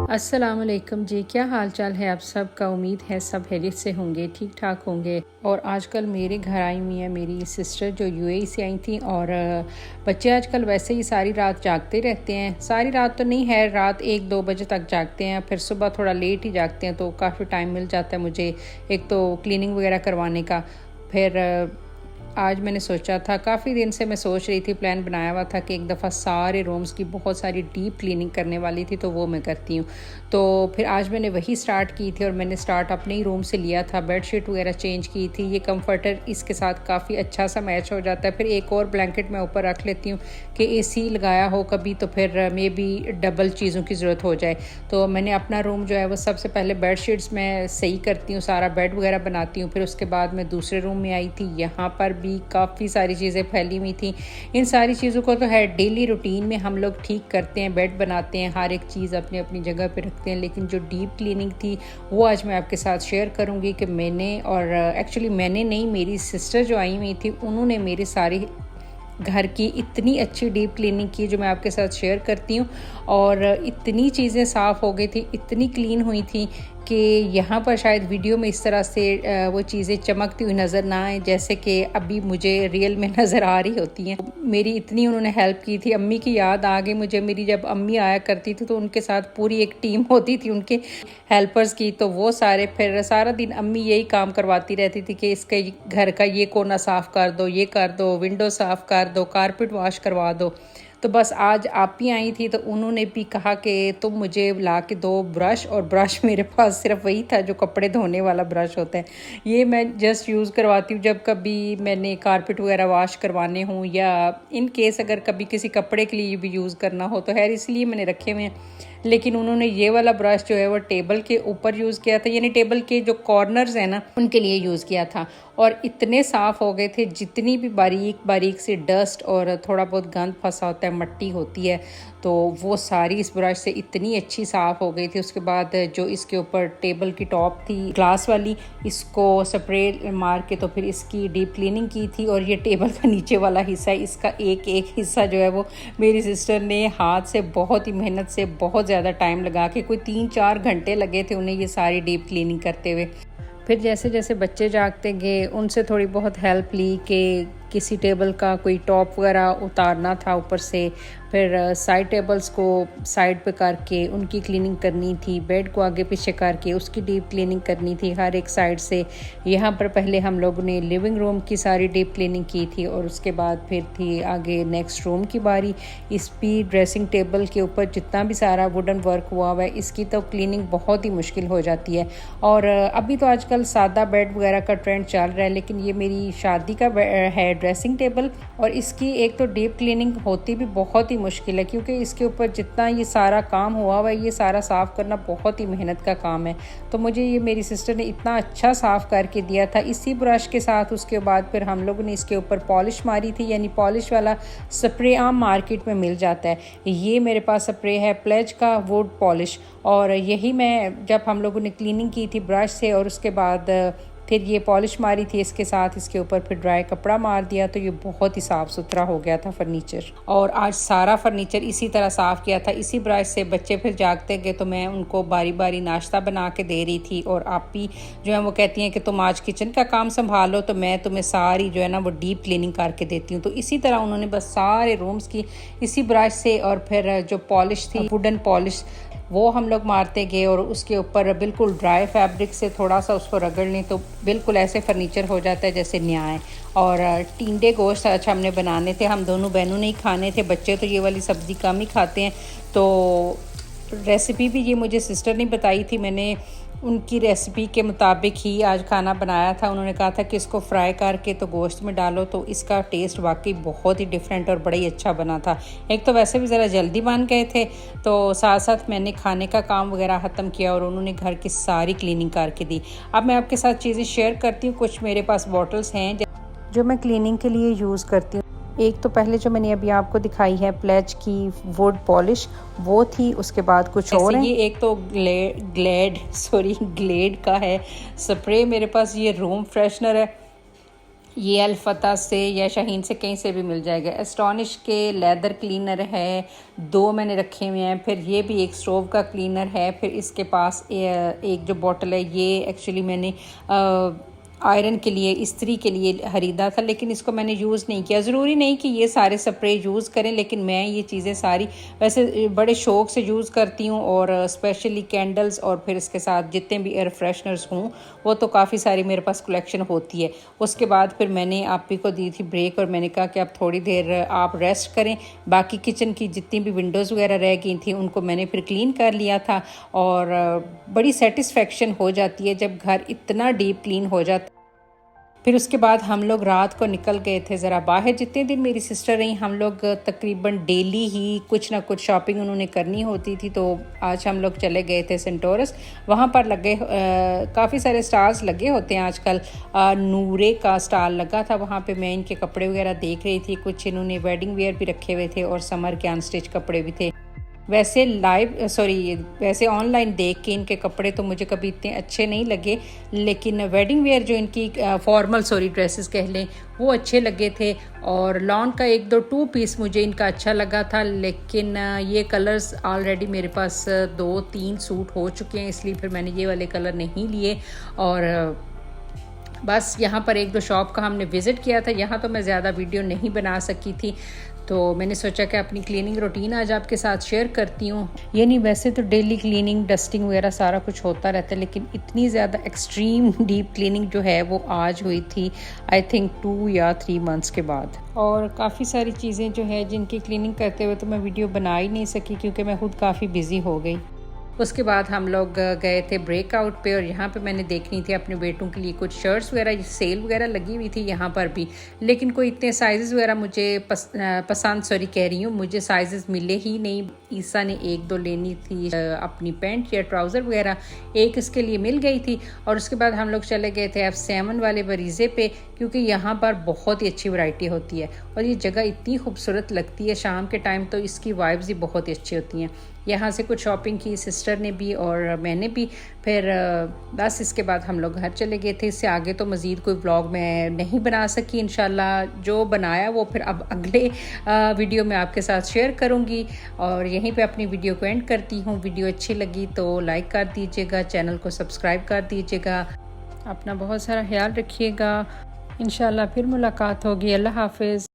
अस्सलाम वालेकुम जी, क्या हाल चाल है आप सब का। उम्मीद है सब खैरियत से होंगे, ठीक ठाक होंगे। और आजकल मेरे घर आई हुई है मेरी सिस्टर जो यूएई से आई थी। और बच्चे आजकल वैसे ही सारी रात जागते रहते हैं। सारी रात तो नहीं है, रात 1-2 बजे तक जागते हैं, फिर सुबह थोड़ा लेट ही जागते हैं, तो काफ़ी टाइम मिल जाता है मुझे एक तो क्लीनिंग वगैरह करवाने का। फिर आज मैंने सोचा था, काफ़ी दिन से मैं सोच रही थी, प्लान बनाया हुआ था कि एक दफ़ा सारे रूम्स की बहुत सारी डीप क्लीनिंग करने वाली थी, तो वो मैं करती हूँ। तो फिर आज मैंने वही स्टार्ट की थी और मैंने स्टार्ट अपने ही रूम से लिया था। बेडशीट वगैरह चेंज की थी। ये कंफर्टर इसके साथ काफ़ी अच्छा सा मैच हो जाता है। फिर एक और ब्लैंकेट मैं ऊपर रख लेती हूँ कि एसी लगाया हो कभी तो फिर मे बी डबल चीज़ों की ज़रूरत हो जाए। तो मैंने अपना रूम जो है वो सबसे पहले बेडशीट्स में सही करती हूँ, सारा बेड वगैरह बनाती हूँ। फिर उसके बाद मैं दूसरे रूम में आई थी, यहाँ पर भी काफ़ी सारी चीज़ें फैली हुई थी। इन सारी चीज़ों को तो है डेली रूटीन में हम लोग ठीक करते हैं, बेड बनाते हैं, हर एक चीज़ अपनी अपनी जगह पे रखते हैं। लेकिन जो डीप क्लीनिंग थी वो आज मैं आपके साथ शेयर करूँगी कि मैंने, और एक्चुअली मैंने नहीं, मेरी सिस्टर जो आई हुई थी उन्होंने मेरी सारी घर की इतनी अच्छी डीप क्लीनिंग की जो मैं आपके साथ शेयर करती हूँ। और इतनी चीज़ें साफ़ हो गई थी, इतनी क्लीन हुई थी कि यहाँ पर शायद वीडियो में इस तरह से वो चीज़ें चमकती हुई नज़र ना आए जैसे कि अभी मुझे रियल में नज़र आ रही होती हैं। मेरी इतनी उन्होंने हेल्प की थी। अम्मी की याद आ गई मुझे, मेरी जब अम्मी आया करती थी तो उनके साथ पूरी एक टीम होती थी उनके हेल्पर्स की। तो वो सारे फिर सारा दिन अम्मी यही काम करवाती रहती थी कि इसके घर का ये कोना साफ़ कर दो, ये कर दो, विंडो साफ़ कर दो, कारपेट वॉश करवा दो। तो बस आज आप ही आई थी तो उन्होंने भी कहा कि तुम मुझे ला के दो ब्रश। और ब्रश मेरे पास सिर्फ वही था जो कपड़े धोने वाला ब्रश होता है। ये मैं जस्ट यूज़ करवाती हूँ जब कभी मैंने कारपेट वगैरह वॉश करवाने हों, या इन केस अगर कभी किसी कपड़े के लिए भी यूज़ करना हो तो खैर इसलिए मैंने रखे हुए हैं। लेकिन उन्होंने ये वाला ब्रश जो है वो टेबल के ऊपर यूज़ किया था, यानी टेबल के जो कॉर्नर्स हैं ना उनके लिए यूज़ किया था। और इतने साफ़ हो गए थे, जितनी भी बारीक बारीक सी डस्ट और थोड़ा बहुत गंद फंसा होता है, मट्टी होती है, तो वो सारी इस ब्रश से इतनी अच्छी साफ़ हो गई थी। उसके बाद जो इसके ऊपर टेबल की टॉप थी ग्लास वाली, इसको स्प्रे मार के तो फिर इसकी डीप क्लीनिंग की थी। और ये टेबल का नीचे वाला हिस्सा है, इसका एक एक हिस्सा जो है वो मेरी सिस्टर ने हाथ से बहुत ही मेहनत से, बहुत ज़्यादा टाइम लगा के, कोई 3-4 घंटे लगे थे उन्हें ये सारी डीप क्लीनिंग करते हुए। फिर जैसे जैसे बच्चे जागते गए उनसे थोड़ी बहुत हेल्प ली कि किसी टेबल का कोई टॉप वगैरह उतारना था ऊपर से, फिर साइड टेबल्स को साइड पे करके उनकी क्लीनिंग करनी थी, बेड को आगे पीछे करके उसकी डीप क्लीनिंग करनी थी हर एक साइड से। यहाँ पर पहले हम लोगों ने लिविंग रूम की सारी डीप क्लीनिंग की थी और उसके बाद फिर थी आगे नेक्स्ट रूम की बारी। इस भी ड्रेसिंग टेबल के ऊपर जितना भी सारा वुडन वर्क हुआ हुआ है, इसकी तो क्लीनिंग बहुत ही मुश्किल हो जाती है। और अभी तो आजकल सादा बेड वगैरह का ट्रेंड चल रहा है, लेकिन ये मेरी शादी का है ड्रेसिंग टेबल, और इसकी एक तो डीप क्लीनिंग होती भी बहुत ही मुश्किल है क्योंकि इसके ऊपर जितना ये सारा काम हुआ हुआ है, ये सारा साफ़ करना बहुत ही मेहनत का काम है। तो मुझे ये मेरी सिस्टर ने इतना अच्छा साफ़ करके दिया था इसी ब्रश के साथ। उसके बाद फिर हम लोगों ने इसके ऊपर पॉलिश मारी थी, यानी पॉलिश वाला स्प्रे आम मार्केट में मिल जाता है। ये मेरे पास स्प्रे है प्लेज का वुड पॉलिश, और यही मैं जब हम लोगों ने क्लीनिंग की थी ब्रश से और उसके बाद फिर ये पॉलिश मारी थी इसके साथ, इसके ऊपर फिर ड्राई कपड़ा मार दिया, तो ये बहुत ही साफ़ सुथरा हो गया था फर्नीचर। और आज सारा फर्नीचर इसी तरह साफ़ किया था इसी ब्रश से। बच्चे फिर जागते गए तो मैं उनको बारी बारी नाश्ता बना के दे रही थी, और आप ही जो है वो कहती हैं कि तुम आज किचन का काम संभालो तो मैं तुम्हें सारी जो है ना वो डीप क्लीनिंग करके देती हूँ। तो इसी तरह उन्होंने बस सारे रूम्स की इसी ब्रश से, और फिर जो पॉलिश थी वुडन पॉलिश वो हम लोग मारते गए, और उसके ऊपर बिल्कुल ड्राई फैब्रिक से थोड़ा सा उसको रगड़ लें तो बिल्कुल ऐसे फर्नीचर हो जाता है जैसे नया है। और टिंडे गोश्त आज हमने बनाने थे, हम दोनों बहनों ने ही खाने थे, बच्चे तो ये वाली सब्ज़ी कम ही खाते हैं। तो रेसिपी भी ये मुझे सिस्टर ने बताई थी, मैंने उनकी रेसिपी के मुताबिक ही आज खाना बनाया था। उन्होंने कहा था कि इसको फ्राई करके तो गोश्त में डालो, तो इसका टेस्ट वाकई बहुत ही डिफरेंट और बड़ा ही अच्छा बना था। एक तो वैसे भी ज़रा जल्दी बन गए थे, तो साथ साथ मैंने खाने का काम वगैरह ख़त्म किया और उन्होंने घर की सारी क्लीनिंग करके दी। अब मैं आपके साथ चीज़ें शेयर करती हूँ। कुछ मेरे पास बॉटल्स हैं जो मैं क्लीनिंग के लिए यूज़ करती हूँ। एक तो पहले जो मैंने अभी आपको दिखाई है प्लेज की वुड पॉलिश, वो थी। उसके बाद कुछ और है, ये एक तो ग्लेड का है स्प्रे मेरे पास, ये रूम फ्रेशनर है, ये अल्फता से या शाहीन से कहीं से भी मिल जाएगा। एस्टॉनिश के लेदर क्लीनर है, 2 मैंने रखे हुए हैं। फिर ये भी एक स्टोव का क्लीनर है। फिर इसके पास एक जो बॉटल है, ये एक्चुअली मैंने आयरन के लिए, इस्त्री के लिए ख़रीदा था, लेकिन इसको मैंने यूज़ नहीं किया। ज़रूरी नहीं कि ये सारे स्प्रे यूज़ करें, लेकिन मैं ये चीज़ें सारी वैसे बड़े शौक़ से यूज़ करती हूँ। और स्पेशली कैंडल्स और फिर इसके साथ जितने भी एयर फ्रेशनर्स हों वो तो काफ़ी सारी मेरे पास कलेक्शन होती है। उसके बाद फिर मैंने आप ही को दी थी ब्रेक और मैंने कहा कि आप थोड़ी देर आप रेस्ट करें। बाकी किचन की जितनी भी विंडोज़ वगैरह रह गई थी उनको मैंने फिर क्लीन कर लिया था। और बड़ी सेटिस्फेक्शन हो जाती है जब घर इतना डीप क्लीन हो जाता। फिर उसके बाद हम लोग रात को निकल गए थे ज़रा बाहर। जितने दिन मेरी सिस्टर रही, हम लोग तकरीबन डेली ही कुछ ना कुछ शॉपिंग उन्होंने करनी होती थी। तो आज हम लोग चले गए थे सेंटोरस। वहाँ पर लगे काफ़ी सारे स्टॉल्स लगे होते हैं आजकल। नूरे का स्टॉल लगा था, वहाँ पे मैं इनके कपड़े वगैरह देख रही थी। कुछ इन्होंने वेडिंग वेयर भी रखे हुए थे और समर के अनस्टिच कपड़े भी थे। वैसे ऑनलाइन देख के इनके कपड़े तो मुझे कभी इतने अच्छे नहीं लगे, लेकिन वेडिंग वेयर जो इनकी फॉर्मल ड्रेसेस कह लें वो अच्छे लगे थे। और लॉन का 1-2 पीस मुझे इनका अच्छा लगा था, लेकिन ये कलर्स ऑलरेडी मेरे पास 2-3 सूट हो चुके हैं, इसलिए फिर मैंने ये वाले कलर नहीं लिए। और बस यहाँ पर 1-2 शॉप का हमने विज़िट किया था। यहाँ तो मैं ज़्यादा वीडियो नहीं बना सकी थी, तो मैंने सोचा कि अपनी क्लीनिंग रूटीन आज आपके साथ शेयर करती हूँ। ये नहीं, वैसे तो डेली क्लीनिंग, डस्टिंग वगैरह सारा कुछ होता रहता है, लेकिन इतनी ज़्यादा एक्सट्रीम डीप क्लीनिंग जो है वो आज हुई थी, आई थिंक 2 या 3 मंथ्स के बाद। और काफ़ी सारी चीज़ें जो है जिनकी क्लीनिंग करते हुए तो मैं वीडियो बना ही नहीं सकी क्योंकि मैं खुद काफ़ी बिज़ी हो गई। उसके बाद हम लोग गए थे ब्रेकआउट पे और यहाँ पे मैंने देखनी थी अपने बेटों के लिए कुछ शर्ट्स वगैरह, सेल वगैरह लगी हुई थी यहाँ पर भी, लेकिन कोई इतने साइज़ वगैरह मुझे मुझे साइज़ मिले ही नहीं। ईसा ने 1-2 लेनी थी अपनी पैंट या ट्राउज़र वगैरह, एक इसके लिए मिल गई थी। और उसके बाद हम लोग चले गए थे F7 वाले बरीज़े पे, क्योंकि यहाँ पर बहुत ही अच्छी वैरायटी होती है और ये जगह इतनी खूबसूरत लगती है शाम के टाइम, तो इसकी वाइब्स ही बहुत ही अच्छी होती हैं। यहाँ से कुछ शॉपिंग की सिस्टर ने भी और मैंने भी। फिर बस इसके बाद हम लोग घर चले गए थे। इससे आगे तो मज़ीद कोई व्लॉग मैं नहीं बना सकी। इंशाल्लाह जो बनाया वो फिर अब अगले वीडियो में आपके साथ शेयर करूँगी। और यहीं पे अपनी वीडियो को एंड करती हूँ। वीडियो अच्छी लगी तो लाइक कर दीजिएगा, चैनल को सब्सक्राइब कर दीजिएगा। अपना बहुत सारा ख्याल रखिएगा। इंशाल्लाह फिर मुलाकात होगी। अल्लाह हाफ़िज़।